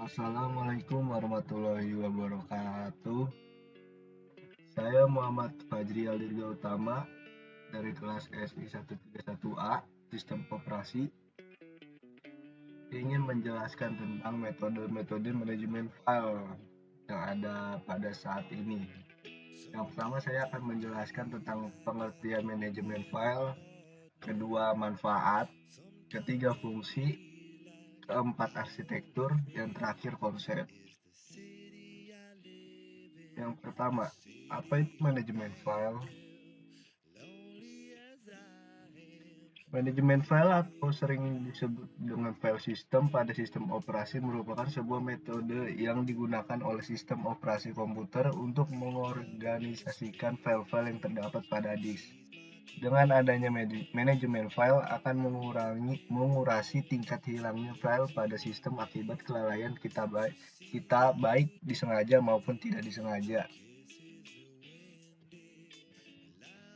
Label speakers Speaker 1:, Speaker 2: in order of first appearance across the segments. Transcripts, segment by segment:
Speaker 1: Assalamualaikum warahmatullahi wabarakatuh. Saya Muhammad Fajri Aldirga Utama dari kelas SI 131A Sistem Operasi ingin menjelaskan tentang metode-metode manajemen file yang ada pada saat ini. Yang pertama saya akan menjelaskan tentang pengertian manajemen file, kedua manfaat, ketiga fungsi, keempat arsitektur, yang terakhir konsep. Yang pertama, apa itu manajemen file? Manajemen file atau sering disebut dengan file system pada sistem operasi merupakan sebuah metode yang digunakan oleh sistem operasi komputer untuk mengorganisasikan file-file yang terdapat pada disk. Dengan adanya manajemen file akan mengurasi tingkat hilangnya file pada sistem akibat kelalaian kita baik disengaja maupun tidak disengaja.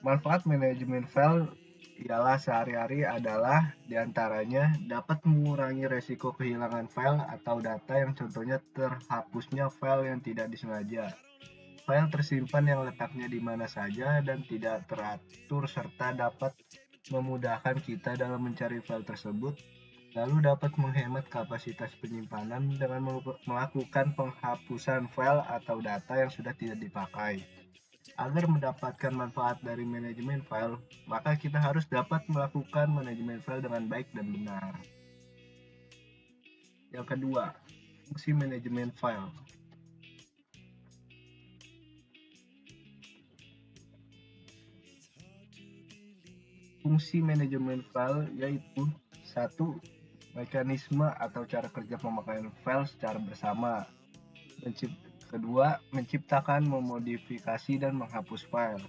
Speaker 1: Manfaat manajemen file ialah sehari-hari adalah diantaranya dapat mengurangi resiko kehilangan file atau data yang contohnya terhapusnya file yang tidak disengaja. File tersimpan yang letaknya di mana saja dan tidak teratur serta dapat memudahkan kita dalam mencari file tersebut. Lalu dapat menghemat kapasitas penyimpanan dengan melakukan penghapusan file atau data yang sudah tidak dipakai. Agar mendapatkan manfaat dari manajemen file, maka kita harus dapat melakukan manajemen file dengan baik dan benar. Yang kedua, fungsi manajemen file. Fungsi manajemen file yaitu satu, mekanisme atau cara kerja pemakaian file secara bersama. Kedua, menciptakan, memodifikasi, dan menghapus file.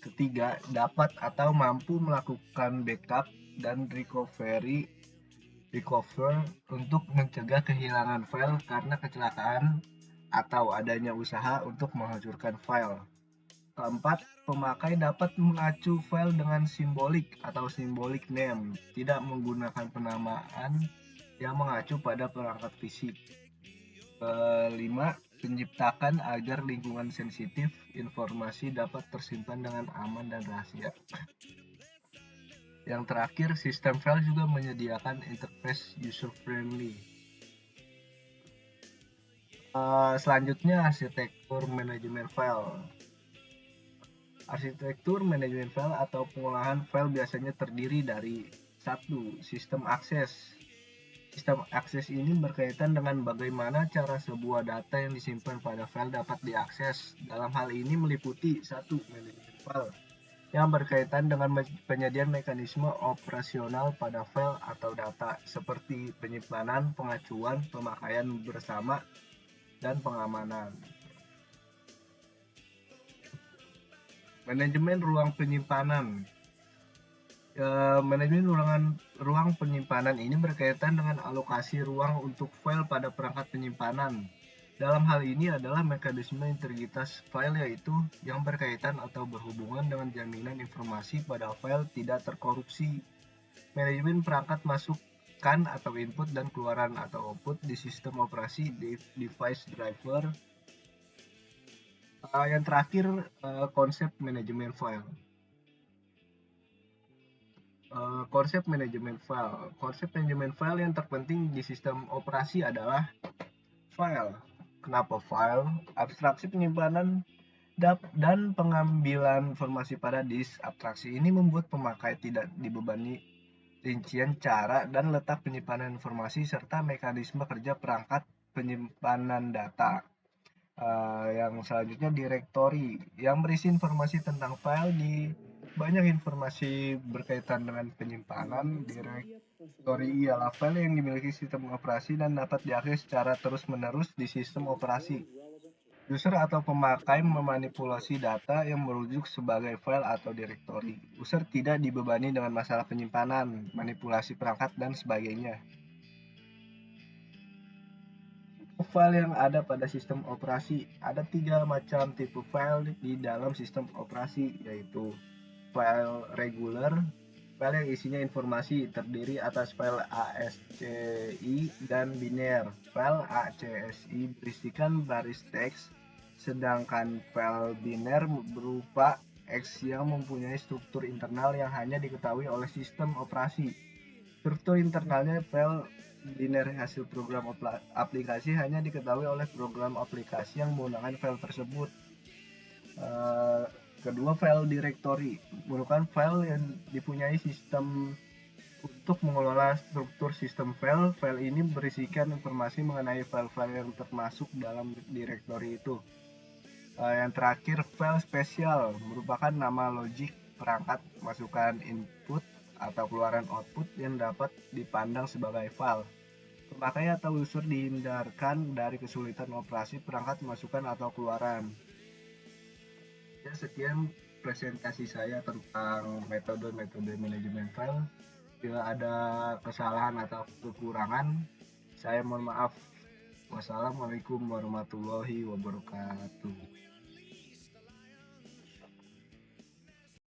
Speaker 1: Ketiga, dapat atau mampu melakukan backup dan recover untuk mencegah kehilangan file karena kecelakaan atau adanya usaha untuk menghancurkan file. Keempat, pemakai dapat mengacu file dengan simbolik atau symbolic name, tidak menggunakan penamaan yang mengacu pada perangkat fisik. Kelima, menciptakan agar lingkungan sensitif informasi dapat tersimpan dengan aman dan rahasia. Yang terakhir, sistem file juga menyediakan interface user-friendly. Selanjutnya, arsitektur manajemen file. Arsitektur manajemen file atau pengolahan file biasanya terdiri dari satu, sistem akses. Sistem akses ini berkaitan dengan bagaimana cara sebuah data yang disimpan pada file dapat diakses. Dalam hal ini meliputi satu, manajemen file yang berkaitan dengan penyediaan mekanisme operasional pada file atau data seperti penyimpanan, pengacuan, pemakaian bersama, dan pengamanan. Manajemen ruang penyimpanan. Manajemen ruang penyimpanan ini berkaitan dengan alokasi ruang untuk file pada perangkat penyimpanan. Dalam hal ini adalah mekanisme integritas file yaitu yang berkaitan atau berhubungan dengan jaminan informasi pada file tidak terkorupsi. Manajemen perangkat masukkan atau input dan keluaran atau output di sistem operasi device driver. Yang terakhir, konsep manajemen file. Konsep manajemen file. Konsep manajemen file yang terpenting di sistem operasi adalah file. Kenapa file? Abstraksi penyimpanan dan pengambilan informasi pada disk. Abstraksi ini membuat pemakai tidak dibebani rincian cara dan letak penyimpanan informasi serta mekanisme kerja perangkat penyimpanan data. Yang selanjutnya direktori yang berisi informasi tentang file di banyak informasi berkaitan dengan penyimpanan. Direktori ialah file yang dimiliki sistem operasi dan dapat diakses secara terus-menerus di sistem operasi. User atau pemakai memanipulasi data yang merujuk sebagai file atau direktori. User tidak dibebani dengan masalah penyimpanan, manipulasi perangkat, dan sebagainya. File yang ada pada sistem operasi. Ada 3 macam tipe file di dalam sistem operasi, yaitu file regular, File yang isinya informasi terdiri atas file ASCII dan biner. File ACSI berisikan baris teks, sedangkan file biner berupa X yang mempunyai struktur internal yang hanya diketahui oleh sistem operasi. Struktur internalnya file biner hasil program aplikasi hanya diketahui oleh program aplikasi yang menggunakan file tersebut. Kedua, file directory merupakan file yang dipunyai sistem untuk mengelola struktur sistem file. File ini berisikan informasi mengenai file-file yang termasuk dalam directory itu. Yang terakhir, file spesial merupakan nama logik perangkat masukan input atau keluaran output yang dapat dipandang sebagai file. Pemakai atau user dihindarkan dari kesulitan operasi perangkat masukan atau keluaran. Ya, sekian presentasi saya tentang metode-metode manajemen file. Bila ada kesalahan atau kekurangan, saya mohon maaf. Wassalamualaikum warahmatullahi wabarakatuh.